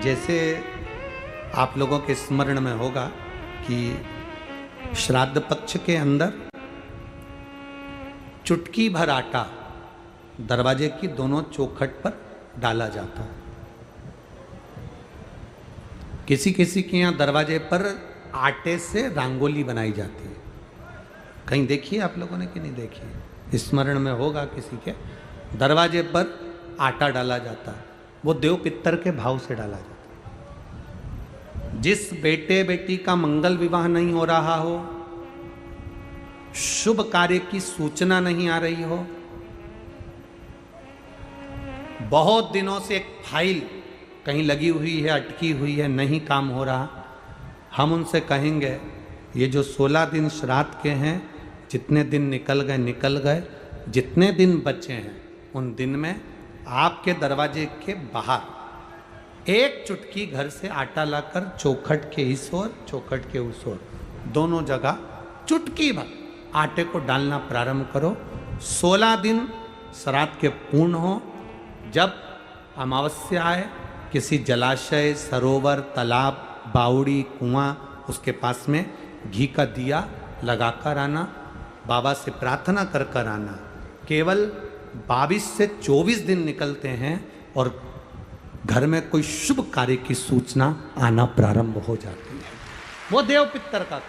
जैसे आप लोगों के स्मरण में होगा कि श्राद्ध पक्ष के अंदर चुटकी भर आटा दरवाजे की दोनों चौखट पर डाला जाता है। किसी किसी के यहाँ दरवाजे पर आटे से रंगोली बनाई जाती है। कहीं देखिए आप लोगों ने कि नहीं देखी? स्मरण में होगा किसी के, दरवाजे पर आटा डाला जाता है। वो देव पितर के भाव से डाला जाता है। जिस बेटे बेटी का मंगल विवाह नहीं हो रहा हो, शुभ कार्य की सूचना नहीं आ रही हो, बहुत दिनों से एक फाइल कहीं लगी हुई है, अटकी हुई है, नहीं काम हो रहा, हम उनसे कहेंगे ये जो 16 दिन श्राद्ध के हैं, जितने दिन निकल गए, जितने दिन बचे हैं उन दिन में आपके दरवाजे के बाहर एक चुटकी घर से आटा लाकर चौखट के इस ओर चौखट के उस ओर दोनों जगह चुटकी भर आटे को डालना प्रारंभ करो। 16 दिन श्राद्ध के पूर्ण हो। जब अमावस्या आए, किसी जलाशय, सरोवर, तालाब, बावड़ी, कुआं, उसके पास में घी का दिया लगाकर आना, बाबा से प्रार्थना कर कर आना। केवल 22 से 24 दिन निकलते हैं और घर में कोई शुभ कार्य की सूचना आना प्रारंभ हो जाती है। वो देव पितर का,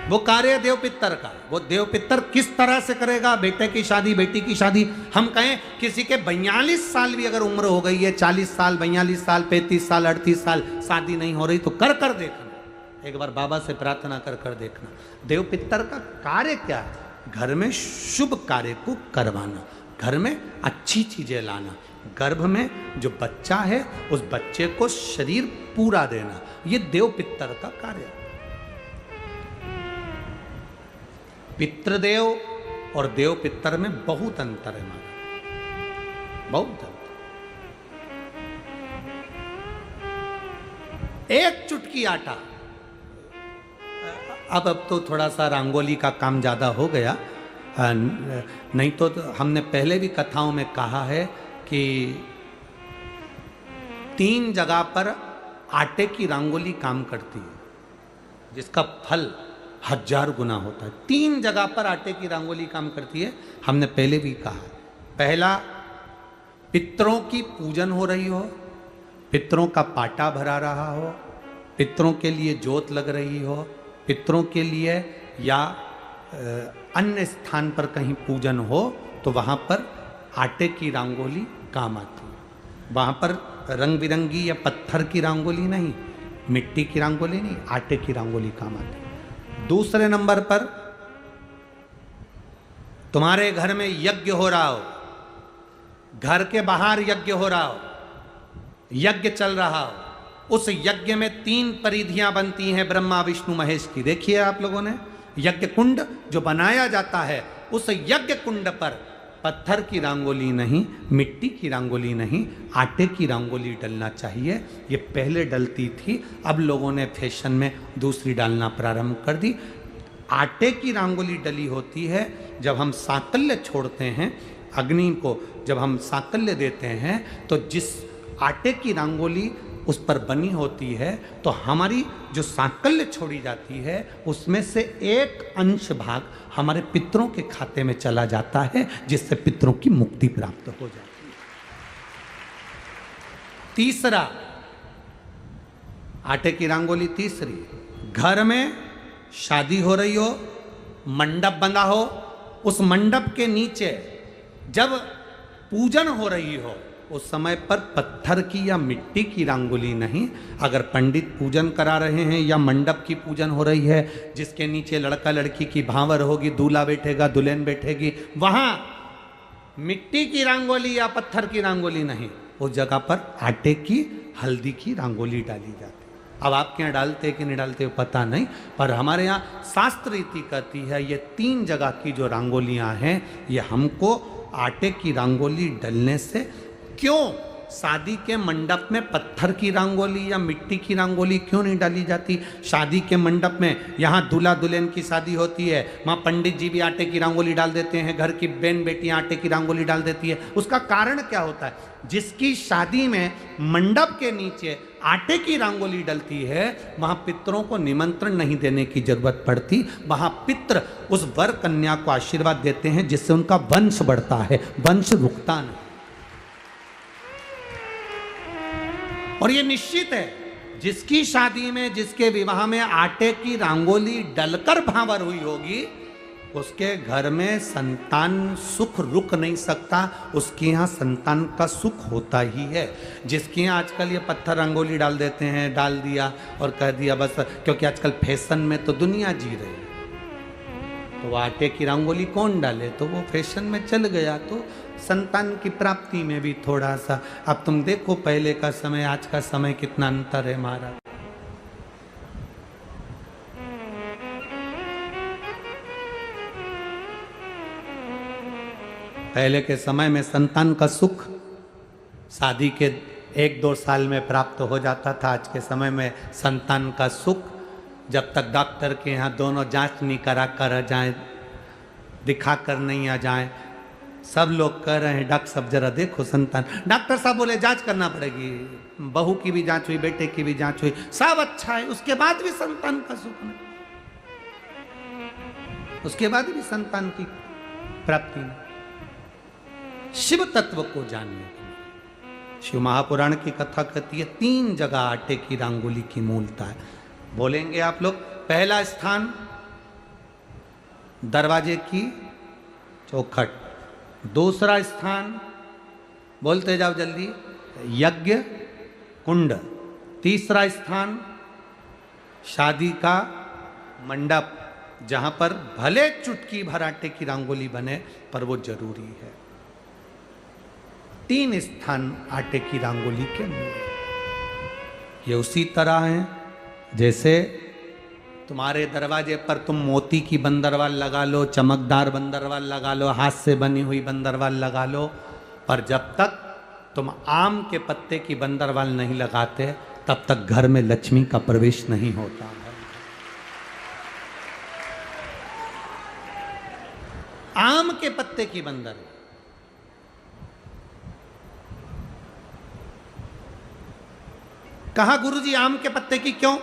वो कार्य देव पितर का। वो देव पितर किस तरह से करेगा? बेटे की शादी, बेटी की शादी, हम कहें किसी के 42 साल भी अगर उम्र हो गई है, 40 साल, 42 साल, 35 साल, 38 साल, शादी नहीं हो रही, तो कर कर देखना, एक बार बाबा से प्रार्थना कर कर देखना। देव पितर का कार्य क्या है? घर में शुभ कार्य को करवाना, घर में अच्छी चीजें लाना, गर्भ में जो बच्चा है उस बच्चे को शरीर पूरा देना, ये देव पितर का कार्य है। पितृदेव और देव पितर में बहुत अंतर है माना, बहुत अंतर। एक चुटकी आटा, अब तो थोड़ा सा रंगोली का काम ज़्यादा हो गया, नहीं तो हमने पहले भी कथाओं में कहा है कि 3 जगह पर आटे की रंगोली काम करती है, जिसका फल 1000 गुना होता है। 3 जगह पर आटे की रंगोली काम करती है, हमने पहले भी कहा। पहला, पितरों की पूजन हो रही हो, पितरों का पाटा भरा रहा हो, पितरों के लिए जोत लग रही हो, पितरों के लिए या अन्य स्थान पर कहीं पूजन हो, तो वहाँ पर आटे की रंगोली काम आती है। वहाँ पर रंग बिरंगी या पत्थर की रंगोली नहीं, मिट्टी की रंगोली नहीं, आटे की रंगोली काम आती है। दूसरे नंबर पर, तुम्हारे घर में यज्ञ हो रहा हो, घर के बाहर यज्ञ हो रहा हो, यज्ञ चल रहा हो, उस यज्ञ में 3 परिधियां बनती हैं ब्रह्मा विष्णु महेश की। देखिए आप लोगों ने, यज्ञ कुंड जो बनाया जाता है, उस यज्ञ कुंड पर पत्थर की रंगोली नहीं, मिट्टी की रंगोली नहीं, आटे की रंगोली डलना चाहिए। ये पहले डलती थी, अब लोगों ने फैशन में दूसरी डालना प्रारंभ कर दी। आटे की रंगोली डली होती है जब हम साकल्य छोड़ते हैं, अग्नि को जब हम साकल्य देते हैं, तो जिस आटे की रंगोली उस पर बनी होती है, तो हमारी जो सांकल्य छोड़ी जाती है, उसमें से एक अंश भाग हमारे पितरों के खाते में चला जाता है, जिससे पितरों की मुक्ति प्राप्त हो जाती है। तीसरा, आटे की रंगोली तीसरी, घर में शादी हो रही हो, मंडप बंधा हो, उस मंडप के नीचे जब पूजन हो रही हो, उस समय पर पत्थर की या मिट्टी की रंगोली नहीं। अगर पंडित पूजन करा रहे हैं या मंडप की पूजन हो रही है, जिसके नीचे लड़का लड़की की भांवर होगी, दूल्हा बैठेगा, दुल्हन बैठेगी, वहां मिट्टी की रंगोली या पत्थर की रंगोली नहीं, उस जगह पर आटे की, हल्दी की रंगोली डाली जाती है। अब आपके यहाँ डालते कि नहीं डालते पता नहीं, पर हमारे यहाँ शास्त्र रीति कहती है ये 3 जगह की जो रंगोलियाँ हैं, ये हमको आटे की रंगोली डलने से, क्यों? शादी के मंडप में पत्थर की रंगोली या मिट्टी की रंगोली क्यों नहीं डाली जाती? शादी के मंडप में यहाँ दूल्हा दुल्हन की शादी होती है, वहाँ पंडित जी भी आटे की रंगोली डाल देते हैं, घर की बहन बेटियाँ आटे की रंगोली डाल देती है। उसका कारण क्या होता है? जिसकी शादी में मंडप के नीचे आटे की रंगोली डलती है, वहां पितरों को निमंत्रण नहीं देने की जरूरत पड़ती। वहां पितर उस वर कन्या को आशीर्वाद देते हैं, जिससे उनका वंश बढ़ता है, वंश रुकता नहीं। और ये निश्चित है, जिसकी शादी में, जिसके विवाह में आटे की रंगोली डलकर भांवर हुई होगी, उसके घर में संतान सुख रुक नहीं सकता, उसके यहाँ संतान का सुख होता ही है। जिसके यहाँ आजकल ये पत्थर रंगोली डाल देते हैं, डाल दिया और कह दिया बस, क्योंकि आजकल फैशन में तो दुनिया जी रही है, तो वो आटे की रंगोली कौन डाले, तो वो फैशन में चल गया। तो संतान की प्राप्ति में भी थोड़ा सा, अब तुम देखो पहले का समय आज का समय कितना अंतर है महाराज। पहले के समय में संतान का सुख शादी के 1-2 साल में प्राप्त हो जाता था। आज के समय में संतान का सुख जब तक डॉक्टर के यहाँ दोनों जांच नहीं करा कर जाए, दिखा कर नहीं आ जाए। सब लोग कह रहे हैं डॉक्टर साहब जरा देखो संतान, डॉक्टर साहब बोले जांच करना पड़ेगी, बहू की भी जांच हुई, बेटे की भी जांच हुई, सब अच्छा है, उसके बाद भी संतान का सुख नहीं, उसके बाद भी संतान की प्राप्ति नहीं। शिव तत्व को जानिए। शिव महापुराण की कथा कहती है 3 जगह आटे की रंगोली की मूलता है। बोलेंगे आप लोग, पहला स्थान दरवाजे की चौखट, दूसरा स्थान बोलते जाओ जल्दी यज्ञ कुंड, तीसरा स्थान शादी का मंडप, जहां पर भले चुटकी भर आटे की रंगोली बने पर वो जरूरी है। 3 स्थान आटे की रंगोली के मूल। ये उसी तरह है जैसे तुम्हारे दरवाजे पर तुम मोती की बंदरवाल लगा लो, चमकदार बंदरवाल लगा लो, हाथ से बनी हुई बंदरवाल लगा लो, पर जब तक तुम आम के पत्ते की बंदरवाल नहीं लगाते तब तक घर में लक्ष्मी का प्रवेश नहीं होता है। आम के पत्ते की बंदरवाल, कहा गुरुजी आम के पत्ते की क्यों?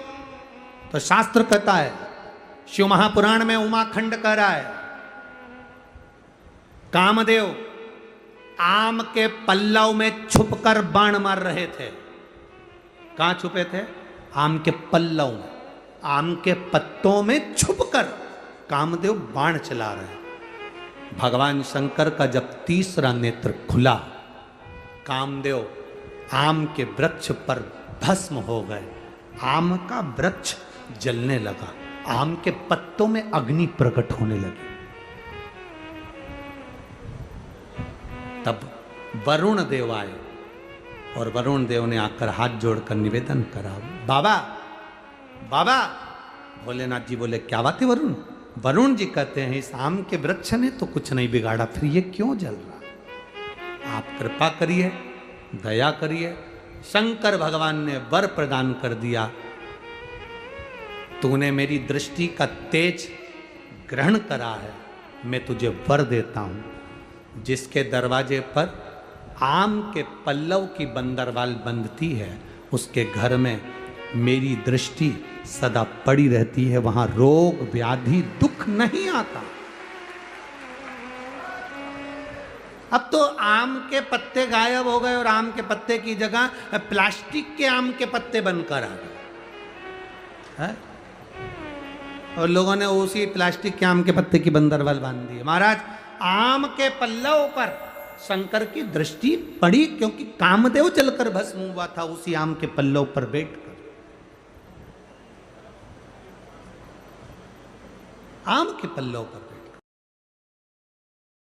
तो शास्त्र कहता है, शिव महापुराण में उमाखंड कह रहा है, कामदेव आम के पल्लव में छुपकर बाण मार रहे थे। कहां छुपे थे? आम के पल्लव में, आम के पत्तों में छुपकर कामदेव बाण चला रहे हैं। भगवान शंकर का जब तीसरा नेत्र खुला, कामदेव आम के वृक्ष पर भस्म हो गए, आम का वृक्ष जलने लगा, आम के पत्तों में अग्नि प्रकट होने लगी। तब वरुण देव आए और वरुण देव ने आकर हाथ जोड़कर निवेदन करा, बाबा बाबा। भोलेनाथ जी बोले क्या बात है वरुण? वरुण जी कहते हैं इस आम के वृक्ष ने तो कुछ नहीं बिगाड़ा, फिर ये क्यों जल रहा? आप कृपा करिए, दया करिए। शंकर भगवान ने वर प्रदान कर दिया, तूने मेरी दृष्टि का तेज ग्रहण करा है, मैं तुझे वर देता हूं। जिसके दरवाजे पर आम के पल्लव की बंदरवाल बंधती है, उसके घर में मेरी दृष्टि सदा पड़ी रहती है, वहां रोग व्याधि दुख नहीं आता। अब तो आम के पत्ते गायब हो गए और आम के पत्ते की जगह प्लास्टिक के आम के पत्ते बनकर आ गए, और लोगों ने उसी प्लास्टिक के आम के पत्ते की बंदरवाल बांध दी। महाराज आम के पल्लव पर शंकर की दृष्टि पड़ी, क्योंकि कामदेव जलकर भस्म हुआ था उसी आम के पल्लव पर बैठकर। आम के पल्लव पर